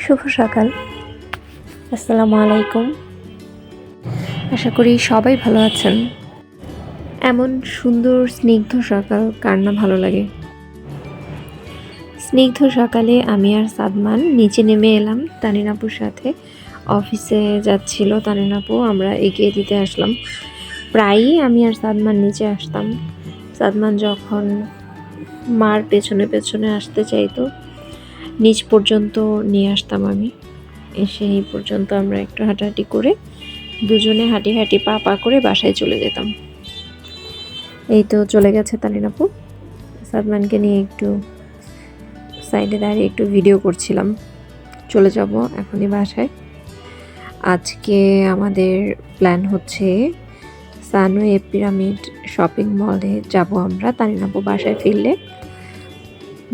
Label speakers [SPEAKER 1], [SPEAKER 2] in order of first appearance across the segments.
[SPEAKER 1] শুভ সকাল, আসসালামু আলাইকুম। আশা করি সবাই ভালো আছেন। এমন সুন্দর স্নিগ্ধ সকাল কার না ভালো লাগে। স্নিগ্ধ সকালে আমি আর সাদমান নিচে নেমে এলাম তানিন আপুর সাথে। অফিসে যাচ্ছিল তানিন আপু, আমরা এগিয়ে দিতে আসলাম। প্রায়ই আমি আর সাদমান নিচে আসতাম। সাদমান যখন মার পেছনে পেছনে আসতে চাইতো, নিচ পর্যন্ত নিয়ে আসতাম আমি। এসে এই পর্যন্ত আমরা একটু হাঁটাহাঁটি করে দুজনে হাঁটি হাঁটি পা পা করে বাসায় চলে যেতাম। এই তো চলে গেছে তানিন আপু। সাদমানকে নিয়ে একটু সাইডে দাঁড়িয়ে একটু ভিডিও করছিলাম। চলে যাব এখনই বাসায়। আজকে আমাদের প্ল্যান হচ্ছে সানওয়ে পিরামিড শপিং মলে যাব আমরা। তানিন আপু বাসায় ফিরলে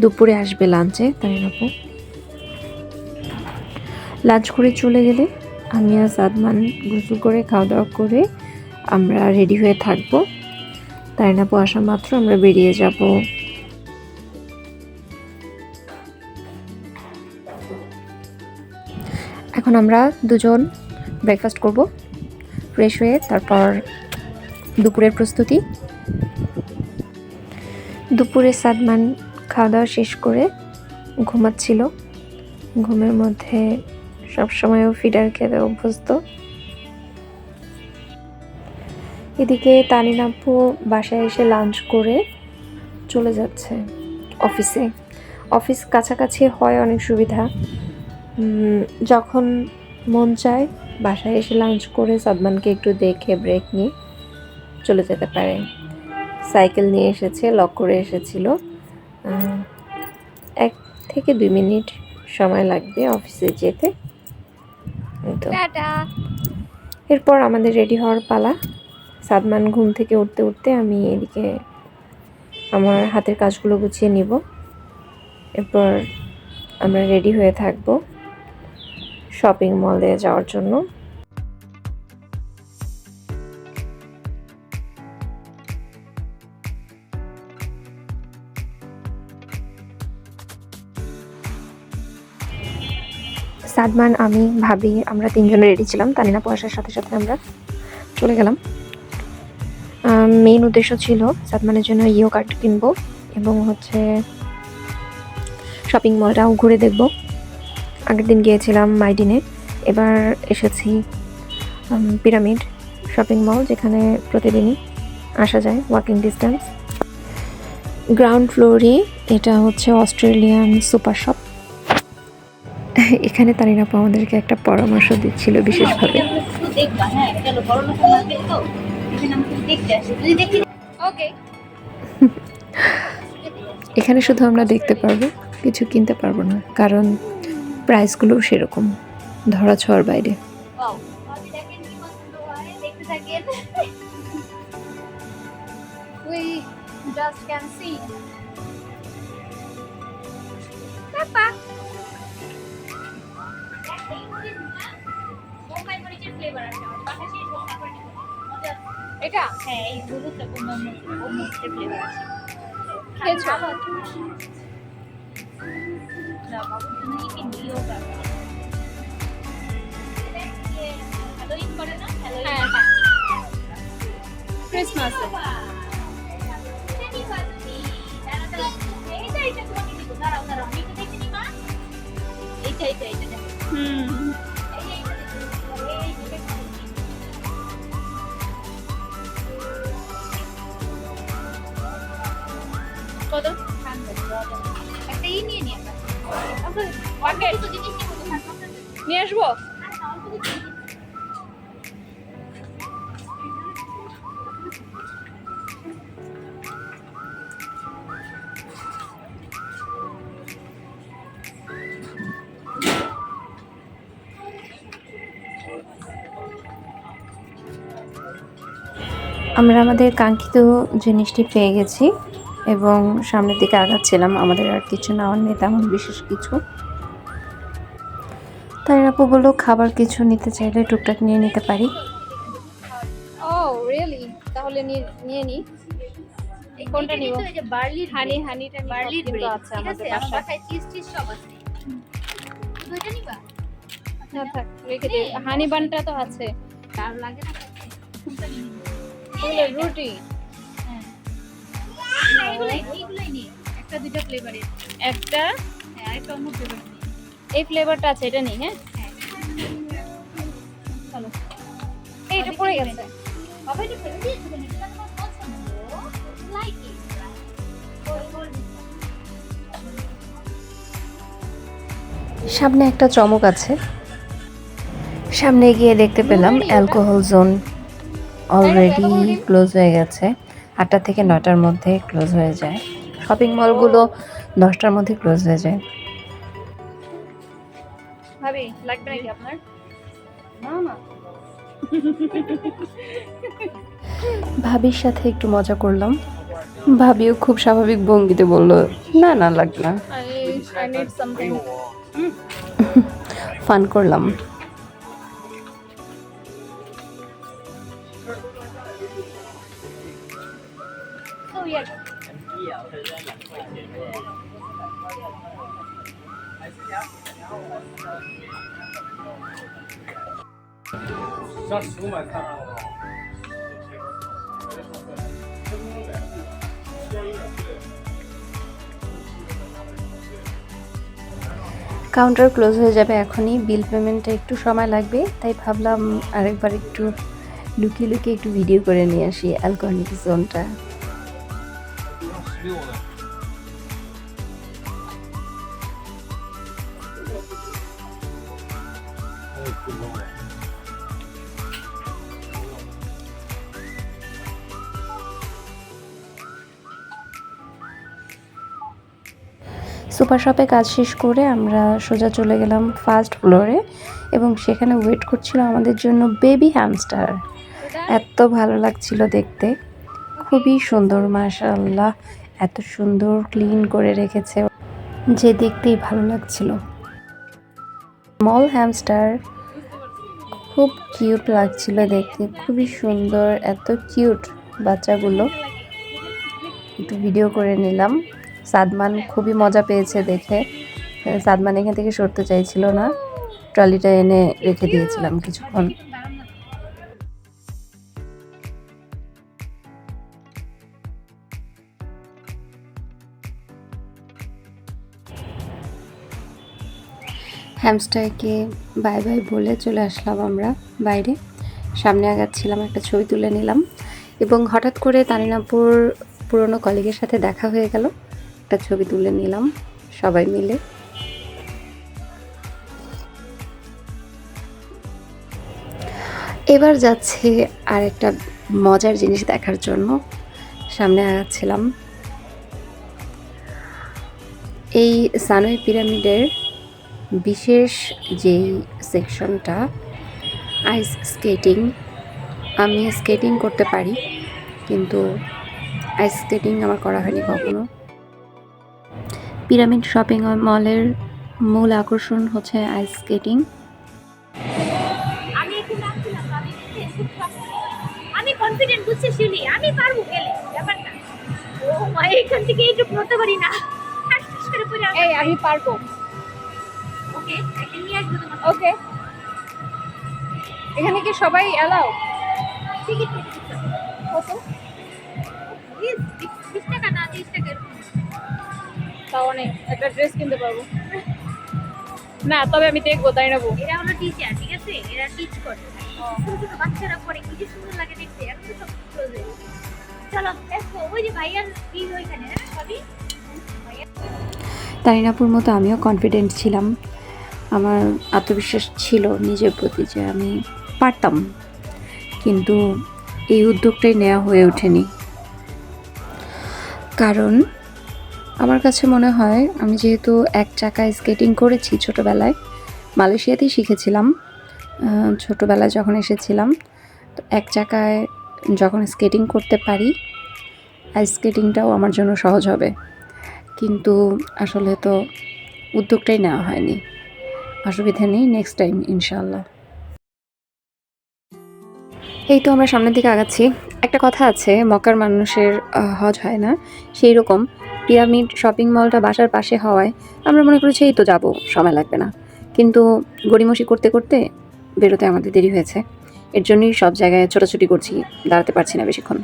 [SPEAKER 1] দুপুরে আসবে লাঞ্চে। তানিন আপু লাঞ্চ করে চলে গেলে আমি আর সাদমান গোসল করে খাওয়া দাওয়া করে আমরা রেডি হয়ে থাকবো। তানিন আপু আসা মাত্র আমরা বেরিয়ে যাব। এখন আমরা দুজন ব্রেকফাস্ট করব, ফ্রেশ হয়ে তারপর দুপুরের প্রস্তুতি। দুপুরে সাদমান খাওয়া দাওয়া শেষ করে ঘুমাচ্ছিল। ঘুমের মধ্যে সবসময়ও ফিডার খেতে অভ্যস্ত। এদিকে তানিন আপু বাসায় এসে লাঞ্চ করে চলে যাচ্ছে অফিসে। অফিস কাছাকাছি হয়, অনেক সুবিধা। যখন মন চায় বাসায় এসে লাঞ্চ করে সাদমানকে একটু দেখে ব্রেক নিয়ে চলে যেতে পারে। সাইকেল নিয়ে এসেছে, লক করে এসেছিল। 1 থেকে 2 মিনিট সময় লাগবে অফিসে যেতে। এরপর আমাদের রেডি হওয়ার পালা। সাদমান ঘুম থেকে উঠতে উঠতে আমি এদিকে আমার হাতের কাজগুলো গুছিয়ে নিব। এরপর আমরা রেডি হয়ে থাকবো শপিং মলে যাওয়ার জন্য। সাদমান, আমি, ভাবি আমরা 3 জন রেডি ছিলাম। তানিন আপু আসার সাথে সাথে আমরা চলে গেলাম। মেইন উদ্দেশ্য ছিল সাদমানের জন্য ইও কার্ড কিনবো এবং শপিং মলটাও ঘুরে দেখব। আগের দিন গিয়েছিলাম মাইডিনে, এবার এসেছি পিরামিড শপিং মল, যেখানে প্রতিদিনই আসা যায়, ওয়াকিং ডিস্টেন্স। গ্রাউন্ড ফ্লোরে এটা অস্ট্রেলিয়ান সুপার শপ। এখানে তানিন আপু আমাদেরকে একটা পরামর্শ দিচ্ছিল বিশেষভাবে। এখানে শুধু আমরা দেখতে পারবো, কিছু কিনতে পারবো না, কারণ প্রাইসগুলো সেরকম ধরা ছোঁয়ার বাইরে।
[SPEAKER 2] এটা হ্যাঁ, এই হলুদটা মোমোসের ফ্লেভার আছে। খেয়েছো? না বাবু, তুমি কি নিও না? হ্যালোইন করে না? হ্যাঁ, ক্রিসমাস। এইটা তোমাকে দিব। দাঁড়াও আমি একটু দেখে নি মা। এইটা কত? একটা নিয়ে নিয়ে নিয়ে আসবো।
[SPEAKER 1] আমরা আমাদের কাঙ্ক্ষিত জিনিসটি পেয়ে গেছি এবং সামনের দিকে আগাচ্ছিলাম। আমাদের আর কিছু নেওয়ার নেই তেমন বিশেষ কিছু। তাই আপু বললো খাবার কিছু নিতে চাইলে টুকটাক নিয়ে নিতে পারি।
[SPEAKER 2] ও রিয়েলি? তাহলে নিয়ে নি। কোনটা নিব? এই যে বার্লি হানিটা, বার্লির ব্রেড আছে আমাদের বাসায়। চিজ সব আছে। না থাক, রেখে দিই। হানি বানটা তো আছে। তাহলে রুটি একটা এই ফ্লেভারটা আছে, এটা নেই। হ্যাঁ, চলো। এইটা পড়ে গেছে।
[SPEAKER 1] সামনে একটা চমক আছে। সামনে গিয়ে দেখতে পেলাম অ্যালকোহল জোন অলরেডি ক্লোজ হয়ে গেছে। 8টা থেকে 9টার মধ্যে ক্লোজ হয়ে যায়। শপিং মলগুলো 10টার মধ্যে ক্লোজ হয়ে যায়।
[SPEAKER 2] ভাবি লাগবে নাকি আপনার? না না,
[SPEAKER 1] ভাবির সাথে একটু মজা করলাম। ভাবিও খুব স্বাভাবিক ভঙ্গিতে বলল, না না লাগবে না।
[SPEAKER 2] I need something.
[SPEAKER 1] ফান করলাম।
[SPEAKER 2] So weird.
[SPEAKER 1] কাউন্টার ক্লোজ হয়ে যাবে এখনই, বিল পেমেন্টে একটু সময় লাগবে, তাই ভাবলাম আরেকবার একটু লুকিয়ে লুকিয়ে একটু ভিডিও করে নিয়ে আসি অ্যালকোহলিক জোনটা। সুপার শপে কাজ শেষ করে আমরা সোজা চলে গেলাম ফার্স্ট ফ্লোরে এবং সেখানে ওয়েট করছিল আমাদের জন্য বেবি হ্যামস্টার। এত ভালো লাগছিল দেখতে, খুবই সুন্দর, মাশাআল্লাহ, এত সুন্দর ক্লিন করে রেখেছে যে দেখতেই ভালো লাগছিল। স্মল হ্যামস্টার, খুব কিউট লাগছিল দেখতে, খুবই সুন্দর, এত কিউট বাচ্চাগুলো। একটু ভিডিও করে নিলাম। সাদমান খুবই মজা পেয়েছে দেখে। সাদমান এখান থেকে সরতে চাইছিল না, ট্রলিটা এনে রেখে দিয়েছিলাম কিছুক্ষণ। হ্যামস্টারকে বাই বাই বলে চলে আসলাম আমরা বাইরে। সামনে আগাচ্ছিলাম, একটা ছবি তুলে নিলাম এবং হঠাৎ করে তানিনাপুর পুরনো কলিগের সাথে দেখা হয়ে গেল, একটা ছবি তুলে নিলাম সবাই মিলে। এবার যাচ্ছে আর একটা মজার জিনিস দেখার জন্য। সামনে আগাচ্ছিলাম। এই সানোই পিরামিডের বিশেষ যেই সেকশনটা আইস স্কেটিং, আমি স্কেটিং করতে পারি কিন্তু আইস স্কেটিং আমার করা হয়নি কখনো। পিরামিড শপিং মলের মূল আকর্ষণ হচ্ছে আইস স্কেটিং।
[SPEAKER 3] আমি কনফিডেন্ট, বুঝছিস শিউলি, আমি পারবো গেলে ব্যাপারটা। ও মা, এখান থেকে এইটুকু নড়তে পারি না, ঠাস করে পড়ে আসবো।
[SPEAKER 2] এই আমি পারবো।
[SPEAKER 3] ওকে, একদিন নিয়ে আসবো তোমাকে।
[SPEAKER 2] ওকে, এখানে কি সবাই অ্যালাউ?
[SPEAKER 3] টিকিট
[SPEAKER 2] কত?
[SPEAKER 3] 20 টাকা না 30 টাকা এরকম।
[SPEAKER 2] তাও অনেক, একটা ড্রেস কিনতে পারবো না। তবে আমি দেখবো, তাই নেবো।
[SPEAKER 3] এরা হলো টিচার, ঠিক আছে, এরা টিচ করে। ছোট ছোট বাচ্চারা করে, কি যে সুন্দর লাগে দেখতে। এখন তো সব চলে যায়। চলো দেখো, ওই যে ভাইয়ার কি ওইখানে, হ্যাঁ ভাবি।
[SPEAKER 1] তানিনাপুর মতো আমিও কনফিডেন্ট ছিলাম, আমার আত্মবিশ্বাস ছিল নিজের প্রতি যে আমি পারতাম, কিন্তু এই উদ্যোগটাই নেওয়া হয়ে ওঠেনি। কারণ আমার কাছে মনে হয় আমি যেহেতু এক চাকায় স্কেটিং করেছি ছোটোবেলায়, মালয়েশিয়াতেই শিখেছিলাম। ছোটোবেলায় যখন এসেছিলাম, তো এক চাকায় যখন স্কেটিং করতে পারি, আইস স্কেটিংটাও আমার জন্য সহজ হবে। কিন্তু আসলে তো উদ্যোগটাই নেওয়া হয়নি। অসুবিধা নেই, নেক্সট টাইম ইনশাআল্লাহ। এই তো আমরা সামনের দিকে আগাচ্ছি। একটা কথা আছে, মক্কার মানুষের হজ হয় না, সেই রকম পিরামিড শপিং মলটা বাসার পাশে হওয়ায় আমরা মনে করেছি এই তো যাবো, সময় লাগবে না।
[SPEAKER 4] কিন্তু গড়িমসি করতে করতে বেরোতে আমাদের দেরি হয়েছে। এর জন্যই সব জায়গায় ছোটাছুটি করছি, দাঁড়াতে পারছি না বেশিক্ষণ।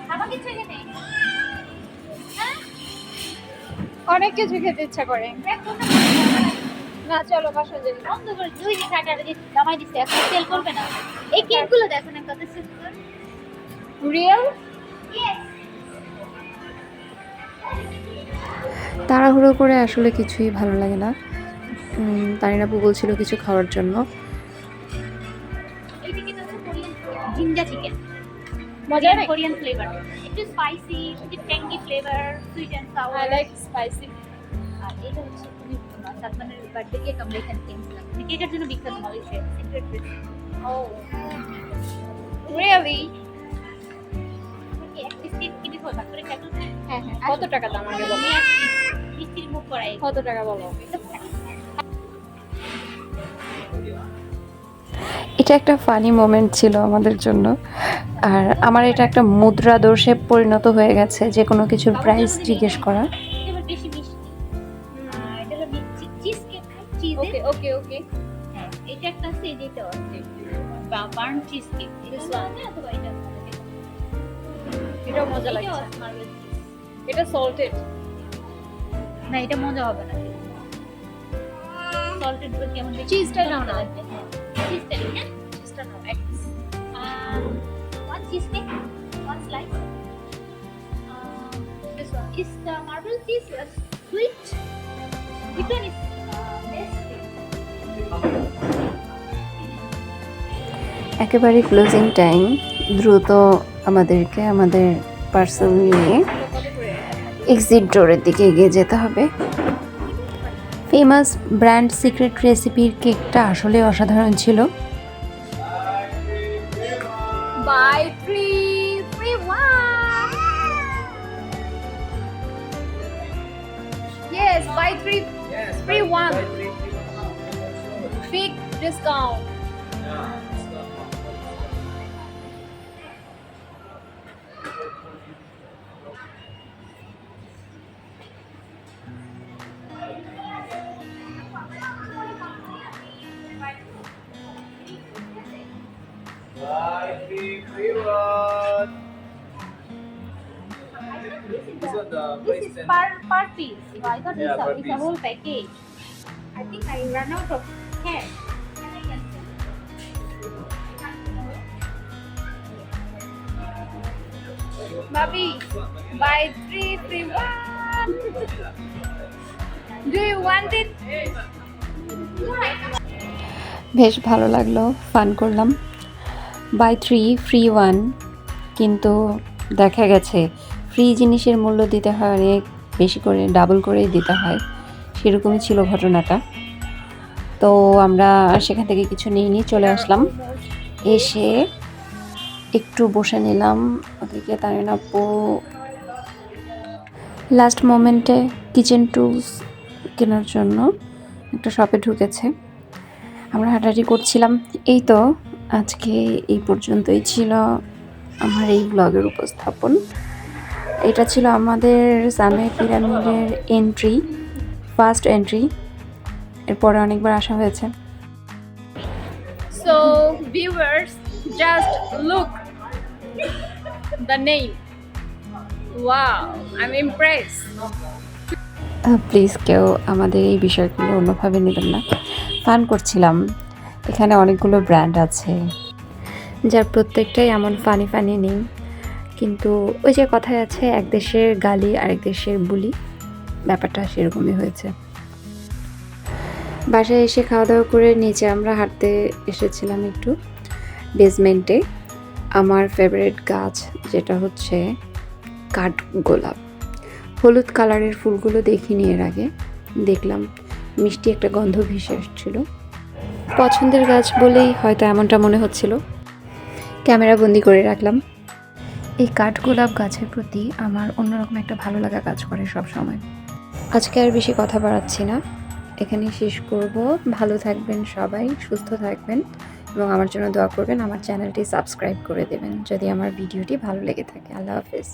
[SPEAKER 3] খাবার কিছু এখানে
[SPEAKER 2] অনেক কিছু খেতে ইচ্ছা করে। না চলো বাসায় যাই।
[SPEAKER 3] বন্ধ করে দুই দিন টাকা দামাই দিচ্ছে, এখন সেল করবে না। এই কেকগুলো দেখো না কত সুন্দর।
[SPEAKER 2] রিয়েল
[SPEAKER 4] তাড়াহুড়ো করে আসলে কিছুই ভালো লাগে না। তারিন আপু বলছিল কিছু খাওয়ার জন্য।
[SPEAKER 3] এইটা কিন্তু হচ্ছে কোরিয়ান জিঞ্জার চিকেন,
[SPEAKER 2] মজা নেই?
[SPEAKER 3] কোরিয়ান ফ্লেভার, একটু স্পাইসি, একটু tangy flavour, sweet and
[SPEAKER 2] I
[SPEAKER 3] sour.
[SPEAKER 2] Like spicy.
[SPEAKER 3] আর এটা হচ্ছে খুবই সালমানের বার্থডে কেক, আমরা এখানে কিনছিলাম। কেকের জন্য বিখ্যাত মালয়েশিয়া, সিক্রেট রেসিপি।
[SPEAKER 2] ও রিয়েলি?
[SPEAKER 3] এক পিস কেক কিনে ভাগ করে খাবো।
[SPEAKER 2] হ্যাঁ হ্যাঁ। কত টাকা দাম আগে বলো?
[SPEAKER 3] মিষ্টির মুখ করাই।
[SPEAKER 2] কত টাকা বলো?
[SPEAKER 4] এটা একটা ফানি মোমেন্ট ছিল আমাদের জন্য। আর আমার এটা একটা মুদ্রা দোষে পরিণত হয়ে গেছে, যে কোনো কিছুর প্রাইস জিজ্ঞেস করা।
[SPEAKER 3] এবার বেশি মিষ্টি। এটা হলো চিজ কেক, চিজ।
[SPEAKER 2] ওকে ওকে ওকে।
[SPEAKER 3] হ্যাঁ, এটা একটা আছে, যেটা আছে বার্ন চিজ কেক। এটা আছে অথবা এটা আছে।
[SPEAKER 2] এটা মজা
[SPEAKER 3] এটাও
[SPEAKER 2] লাগছে।
[SPEAKER 3] আছে মার্বেল চিজ।
[SPEAKER 2] এটা সল্টেড।
[SPEAKER 3] না, এটা মজা হবে না। সল্টেড বল কেমন দেখতে?
[SPEAKER 2] চিজটা নাও না।
[SPEAKER 3] চিজটা নিন, হ্যাঁ?
[SPEAKER 2] চিজটা নাও এক piece.
[SPEAKER 3] One cheesecake, one slice. This one is the marble cheese, sweet. Which one is best?
[SPEAKER 4] একেবারে ক্লোজিং টাইম, দ্রুত আমাদেরকে আমাদের পার্সেল নিয়ে এক্সিট ডোরের দিকে এগিয়ে যেতে হবে। ফেমাস ব্র্যান্ড সিক্রেট রেসিপির কেকটা আসলে অসাধারণ ছিল।
[SPEAKER 2] Buy 3 free 1. Yes, buy 3 free 1. Big discount.
[SPEAKER 3] This is per piece. So I thought
[SPEAKER 5] Yeah, per
[SPEAKER 3] it's a
[SPEAKER 5] piece.
[SPEAKER 3] whole package. I think I ran out of hair. Can I cancel?
[SPEAKER 2] Bobby, buy 3 free 1. Do you want it?
[SPEAKER 4] বেশ ভালো লাগলো, fun করলাম। By 3 free 1, কিন্তু দেখা গেছে free জিনিসের মূল্য দিতে হয় অনেক বেশি করে, ডাবল করেই দিতে হয়। সেরকমই ছিল ঘটনাটা। তো আমরা সেখান থেকে কিছু নিয়ে চলে আসলাম। এসে একটু বসে নিলাম। ওদিকে তারিন আপু লাস্ট মোমেন্টে কিচেন টুলস কেনার জন্য একটা শপে ঢুকেছে। আমরা হাঁটাহাঁটি করছিলাম। এই তো আজকে এই পর্যন্তই ছিল আমার এই ব্লগের উপস্থাপন। এটা ছিল আমাদের সামে পিরামিডের এন্ট্রি, ফার্স্ট এন্ট্রি। এরপরে অনেকবার আসা হয়েছে।
[SPEAKER 2] So, viewers, just look the name. Wow, I'm impressed.
[SPEAKER 4] Please কেউ আমাদের এই বিষয়গুলো অন্যভাবে নেবেন না, ফান করছিলাম। এখানে অনেকগুলো ব্র্যান্ড আছে যার প্রত্যেকটাই এমন ফানি ফানি নেই, কিন্তু ওই যে কথায় আছে, এক দেশের গালি আরেক দেশের বুলি, ব্যাপারটা সেরকমই হয়েছে। বাসায় এসে খাওয়া দাওয়া করে নিচে আমরা হাঁটতে এসেছিলাম একটু বেসমেন্টে। আমার ফেভারিট গাছ যেটা হচ্ছে কাঠগোলাপ, হলুদ কালারের ফুলগুলো দেখিনি এর আগে, দেখলাম মিষ্টি একটা গন্ধ ভেসে আসছিল। পছন্দের গাছ বলেই হয়তো এমনটা মনে হচ্ছিল, ক্যামেরা বন্দি করে রাখলাম। এই কাঠগোলাপ গাছের প্রতি আমার অন্যরকম একটা ভালো লাগা কাজ করে সব সময়। আজকে আর বেশি কথা বাড়াচ্ছি না, এখানেই শেষ করব। ভালো থাকবেন সবাই, সুস্থ থাকবেন এবং আমার জন্য দোয়া করবেন। আমার চ্যানেলটি সাবস্ক্রাইব করে দেবেন যদি আমার ভিডিওটি ভালো লেগে থাকে। আল্লাহ হাফেজ।